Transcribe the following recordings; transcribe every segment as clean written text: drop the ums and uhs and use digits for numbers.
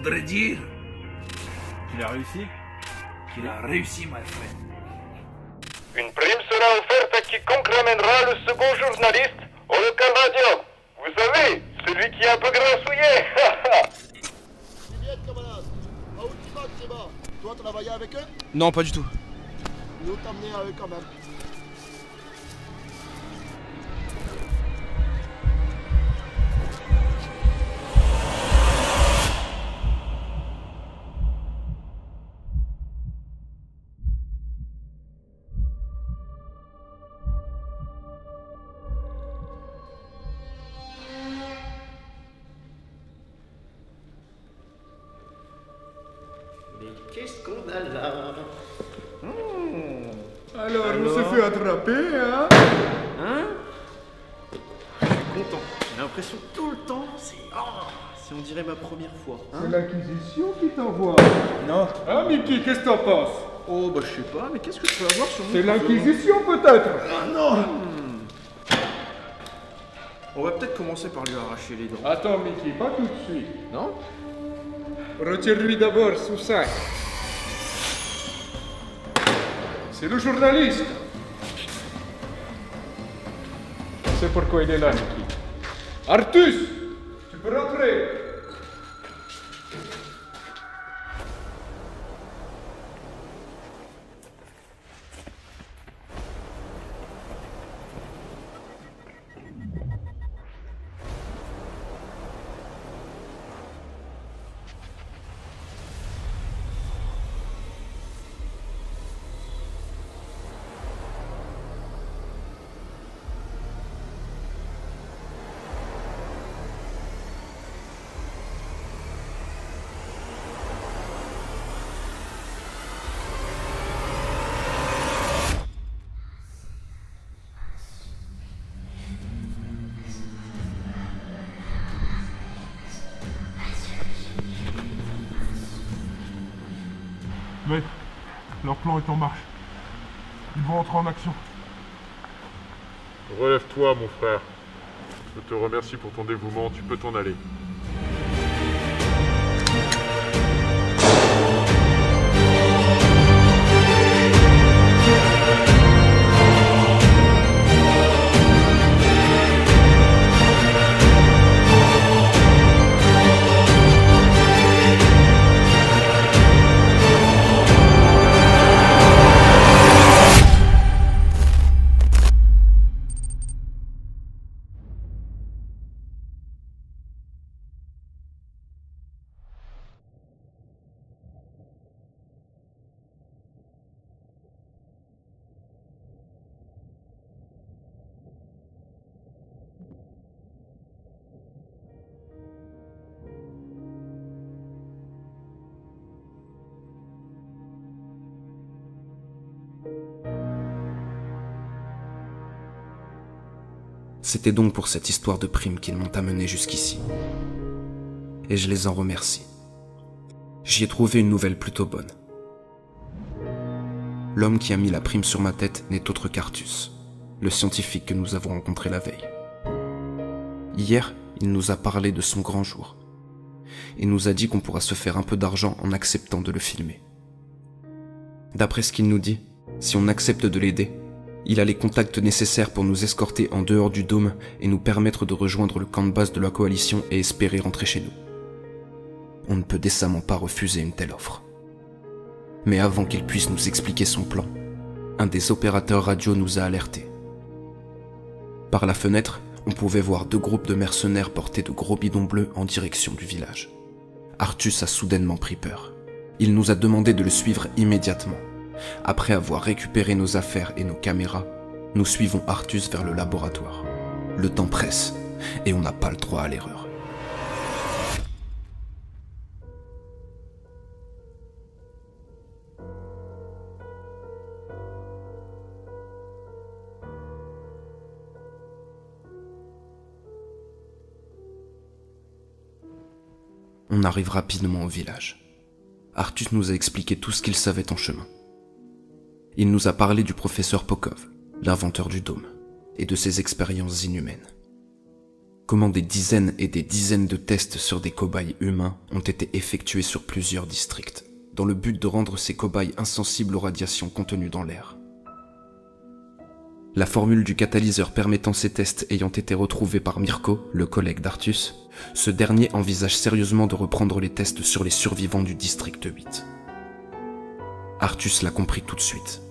voudrais dire qu'il a réussi? qu'il a réussi, my friend. Une prime sera offerte à quiconque ramènera le second journaliste au local radio. Vous savez, celui qui est un peu grassouillé. Juliette, camarade. À où tu vas, Seba? Toi, travaillais avec eux? Non, pas du tout. Nous t'emmener à eux quand même. Mais qu'est-ce qu'on a là? Alors, on s'est fait attraper, hein? Hein? Je suis content. J'ai l'impression que tout le temps, c'est on dirait ma première fois. Hein? C'est l'Inquisition qui t'envoie. Non. Hein, Mickey, qu'est-ce que t'en penses? Oh, bah je sais pas, mais qu'est-ce que je peux avoir sur mon C'est couteau? l'Inquisition, peut-être? Ah non. On va peut-être commencer par lui arracher les dents. Attends, Mickey, pas tout de suite. Non? Retire-lui d'abord sous sac. C'est le journaliste. C'est pourquoi il est là, Mickey. Artus, tu peux rentrer. Mais leur plan est en marche. Ils vont entrer en action. Relève-toi, mon frère. Je te remercie pour ton dévouement, tu peux t'en aller. C'était donc pour cette histoire de prime qu'ils m'ont amené jusqu'ici. Et je les en remercie. J'y ai trouvé une nouvelle plutôt bonne. L'homme qui a mis la prime sur ma tête n'est autre qu'Artus, le scientifique que nous avons rencontré la veille. Hier, il nous a parlé de son grand jour, et nous a dit qu'on pourra se faire un peu d'argent en acceptant de le filmer. D'après ce qu'il nous dit, si on accepte de l'aider, il a les contacts nécessaires pour nous escorter en dehors du dôme et nous permettre de rejoindre le camp de base de la coalition et espérer rentrer chez nous. On ne peut décemment pas refuser une telle offre. Mais avant qu'il puisse nous expliquer son plan, un des opérateurs radio nous a alertés. Par la fenêtre, on pouvait voir 2 groupes de mercenaires porter de gros bidons bleus en direction du village. Artus a soudainement pris peur. Il nous a demandé de le suivre immédiatement. Après avoir récupéré nos affaires et nos caméras, nous suivons Artus vers le laboratoire. Le temps presse, et on n'a pas le droit à l'erreur. On arrive rapidement au village. Artus nous a expliqué tout ce qu'il savait en chemin. Il nous a parlé du professeur Pokov, l'inventeur du dôme, et de ses expériences inhumaines. Comment des dizaines et des dizaines de tests sur des cobayes humains ont été effectués sur plusieurs districts, dans le but de rendre ces cobayes insensibles aux radiations contenues dans l'air. La formule du catalyseur permettant ces tests ayant été retrouvée par Mirko, le collègue d'Artus, ce dernier envisage sérieusement de reprendre les tests sur les survivants du district 8. Artus l'a compris tout de suite,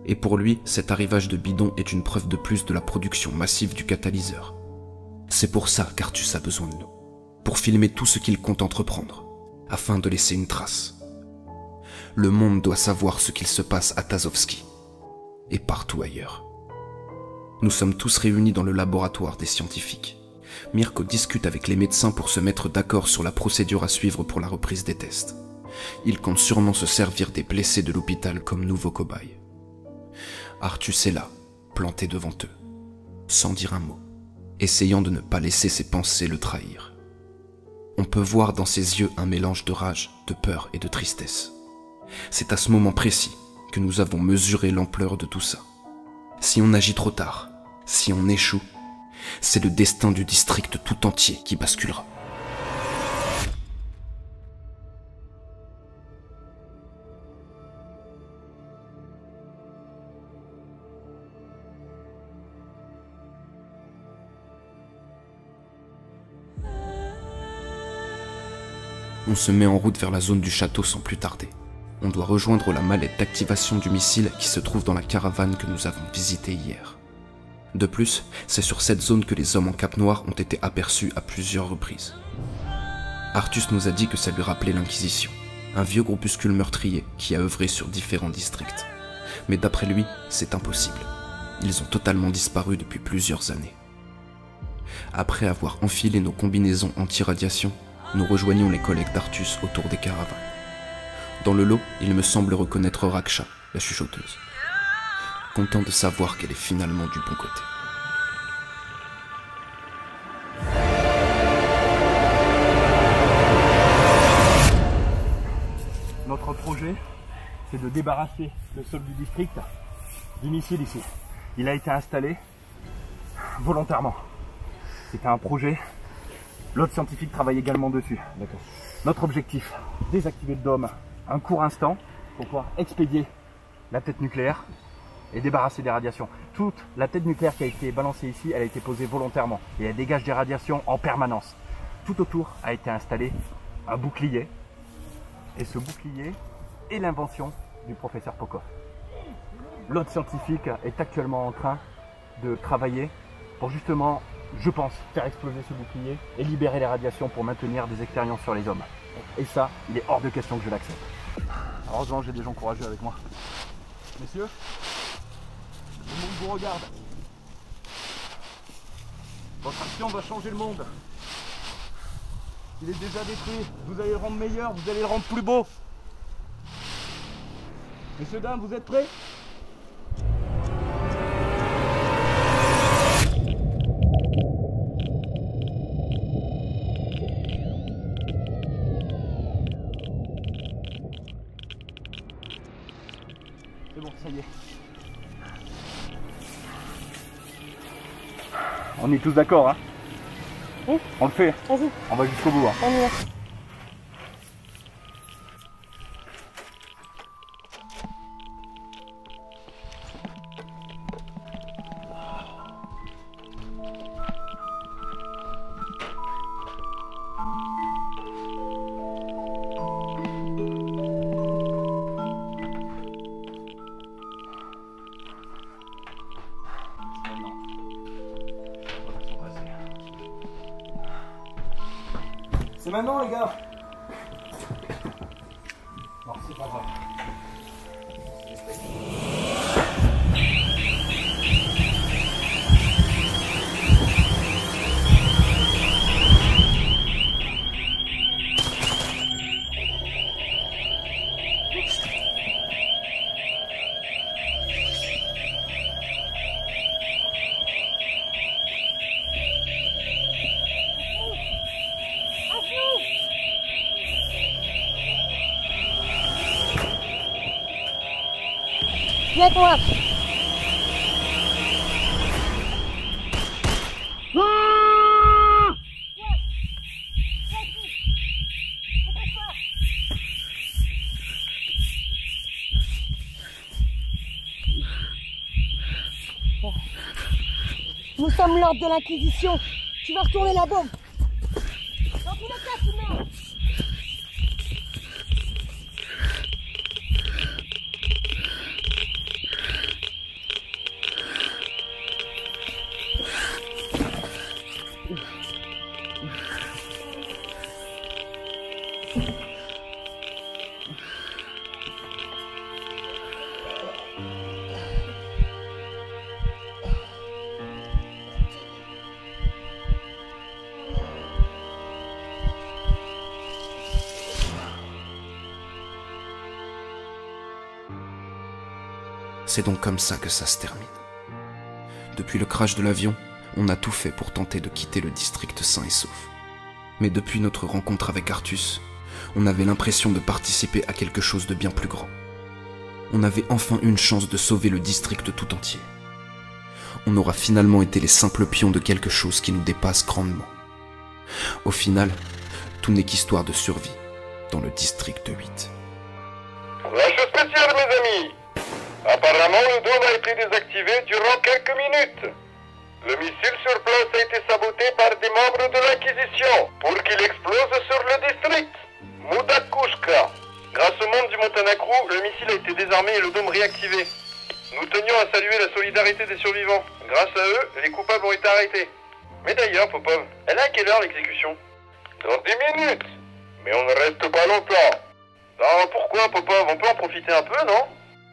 et pour lui, cet arrivage de bidon est une preuve de plus de la production massive du catalyseur. C'est pour ça qu'Artus a besoin de nous, pour filmer tout ce qu'il compte entreprendre, afin de laisser une trace. Le monde doit savoir ce qu'il se passe à Tazovski, et partout ailleurs. Nous sommes tous réunis dans le laboratoire des scientifiques. Mirko discute avec les médecins pour se mettre d'accord sur la procédure à suivre pour la reprise des tests. Il compte sûrement se servir des blessés de l'hôpital comme nouveaux cobayes. Artus est là, planté devant eux, sans dire un mot, essayant de ne pas laisser ses pensées le trahir. On peut voir dans ses yeux un mélange de rage, de peur et de tristesse. C'est à ce moment précis que nous avons mesuré l'ampleur de tout ça. Si on agit trop tard, si on échoue, c'est le destin du district tout entier qui basculera. On se met en route vers la zone du château sans plus tarder. On doit rejoindre la mallette d'activation du missile qui se trouve dans la caravane que nous avons visitée hier. De plus, c'est sur cette zone que les hommes en cape noire ont été aperçus à plusieurs reprises. Artus nous a dit que ça lui rappelait l'Inquisition, un vieux groupuscule meurtrier qui a œuvré sur différents districts. Mais d'après lui, c'est impossible. Ils ont totalement disparu depuis plusieurs années. Après avoir enfilé nos combinaisons anti-radiation, nous rejoignons les collègues d'Artus autour des caravanes. Dans le lot, il me semble reconnaître Raksha, la chuchoteuse. Content de savoir qu'elle est finalement du bon côté. Notre projet, c'est de débarrasser le sol du district du missile ici. Il a été installé volontairement. C'était un projet. L'autre scientifique travaille également dessus. Notre objectif, désactiver le dôme un court instant pour pouvoir expédier la tête nucléaire et débarrasser des radiations. Toute la tête nucléaire qui a été balancée ici, elle a été posée volontairement et elle dégage des radiations en permanence. Tout autour a été installé un bouclier et ce bouclier est l'invention du professeur Pokov. L'autre scientifique est actuellement en train de travailler pour justement, je pense, faire exploser ce bouclier et libérer les radiations pour maintenir des expériences sur les hommes. Et ça, il est hors de question que je l'accepte. Heureusement, j'ai des gens courageux avec moi. Messieurs, le monde vous regarde. Votre action va changer le monde. Il est déjà détruit. Vous allez le rendre meilleur, vous allez le rendre plus beau. Messieurs, dames, vous êtes prêts ? C'est bon, ça y est. On est tous d'accord, hein? Oui. On le fait. Vas-y. On va jusqu'au bout. Hein. On y va. C'est maintenant les gars. Non, c'est pas grave. Viens toi. Ah! Nous sommes l'ordre de l'Inquisition. Tu vas retourner la bombe. Dans tous les cas, tu meurs. C'est donc comme ça que ça se termine. Depuis le crash de l'avion, on a tout fait pour tenter de quitter le district sain et sauf. Mais depuis notre rencontre avec Artus, on avait l'impression de participer à quelque chose de bien plus grand. On avait enfin une chance de sauver le district tout entier. On aura finalement été les simples pions de quelque chose qui nous dépasse grandement. Au final, tout n'est qu'histoire de survie dans le district 8. Flash spécial, mes amis. Apparemment, le dôme a été désactivé durant quelques minutes. Le missile sur place a été saboté par des membres de l'Inquisition pour qu'il explose sur le district. Mudakushka. Grâce aux membres du Montanacru, le missile a été désarmé et le dôme réactivé. Nous tenions à saluer la solidarité des survivants. Grâce à eux, les coupables ont été arrêtés. Mais d'ailleurs, Popov, elle est à quelle heure l'exécution? Dans 10 minutes. Mais on ne reste pas longtemps. Non, pourquoi, Popov? On peut en profiter un peu, non?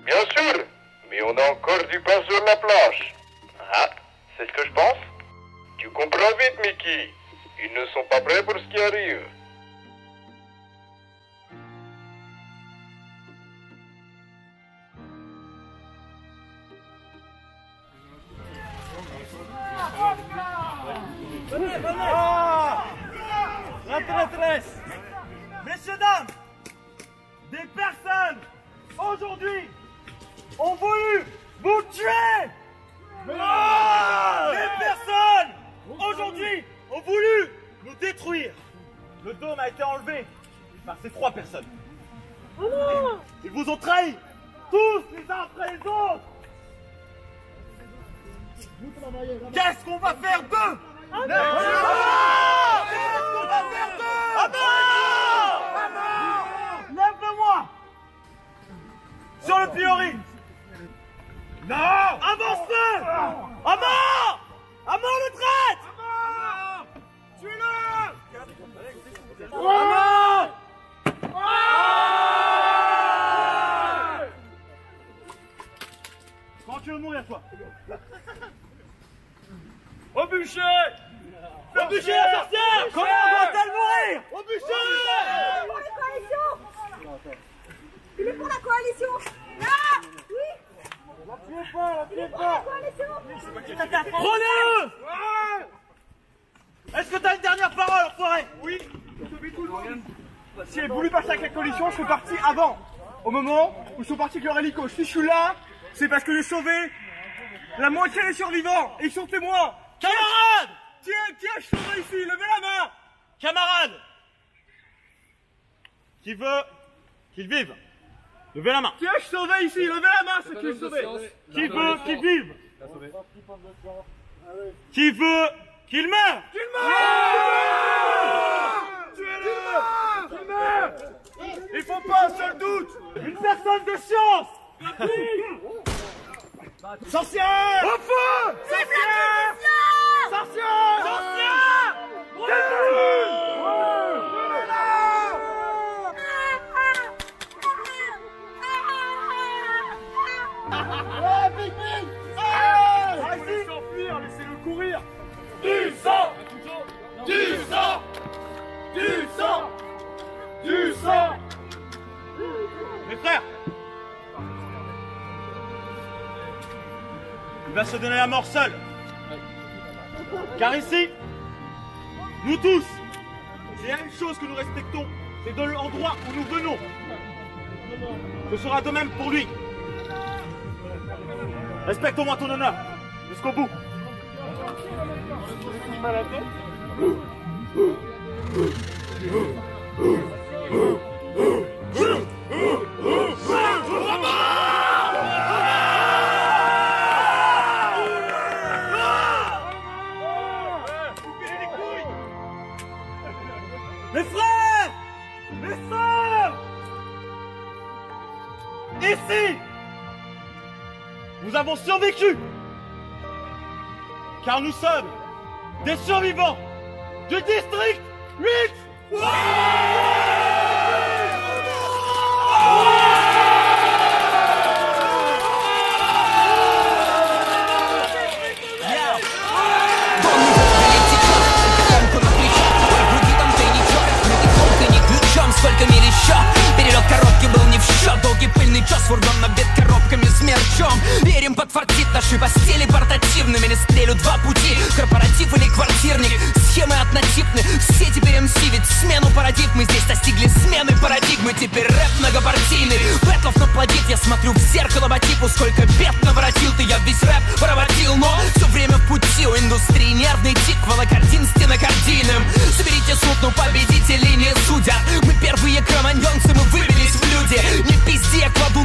Bien sûr, mais on a encore du pain sur la planche. Ah, c'est ce que je pense. Tu comprends vite, Mickey. Ils ne sont pas prêts pour ce qui arrive. Venez, venez! La traîtresse! Messieurs, dames! Des personnes, aujourd'hui, ont voulu vous tuer! Des personnes, aujourd'hui, ont voulu nous détruire! Le dôme a été enlevé par ces 3 personnes. Ils vous ont trahis, tous les uns après les autres! Qu'est-ce qu'on va faire d'eux? Qu'est-ce qu'on va faire d'eux? Lève-le-moi! Sur le pilori! Non! Avance-le! À mort! À mort le traître! Tuez-le! À mort! Quand tu veux mourir, toi? Au bûcher! Au bûcher, la sorcière! Comment doit-elle mourir? Au bûcher! Pour la coalition! Il est pour la coalition! Ah! Oui! La tuez pas, la tuez pas! Prenez-le! Est-ce que t'as une dernière parole, enfoiré? Oui! Si j'ai voulu partir avec la coalition, je suis parti avant. Au moment où je suis parti avec leur hélico. Si je suis là, c'est parce que j'ai sauvé la moitié des survivants. Et ils sont témoins. Camarades! Tiens, je suis sauvé ici, levez la main! Camarades! Qui veut qu'il vive? Levez la main! Tiens, je suis sauvé ici, levez la main, ceux qui sont sauvés! Qui veut qu'il vive? Qui veut qu'il meure? Qu'il meure! Tuez-le! Qu'il meure! Il faut pas un seul doute! Une personne de science! Sorcière! Au feu! Sorcière! Sorcière! Sorcière! Arrêtez! S'enfuir, laissez-le courir! Du sang! Du sang! Du sang! Du sang! Mes frères! Il va se donner la mort seul. Car ici, nous tous, s'il y a une chose que nous respectons, c'est de l'endroit où nous venons. Ce sera de même pour lui. Respecte au moins ton honneur, jusqu'au bout. avons survécu. Car nous sommes des survivants du district 8. Сколько миль еще? Перелет коробки был не в счет. Долгий пыльный час, фургон набит коробками с мерчом. Верим, подфартит наши постели портативными. Или стрелю два пути, корпоратив или квартирник. Схемы однотипны, все теперь МС. Ведь смену парадигмы здесь достигли смены парадигмы. Теперь рэп многопартийный, бэтлов наплодит. Я смотрю в зеркало по типу, сколько бед наворотил ты. Я весь рэп проводил, но все время в пути. У индустрии нервный тик, волокордин стенокардийным. Соберите суд, но победителей не судят. Мы первые кроманьонцы, мы выбились в люди. Не пизди, акваб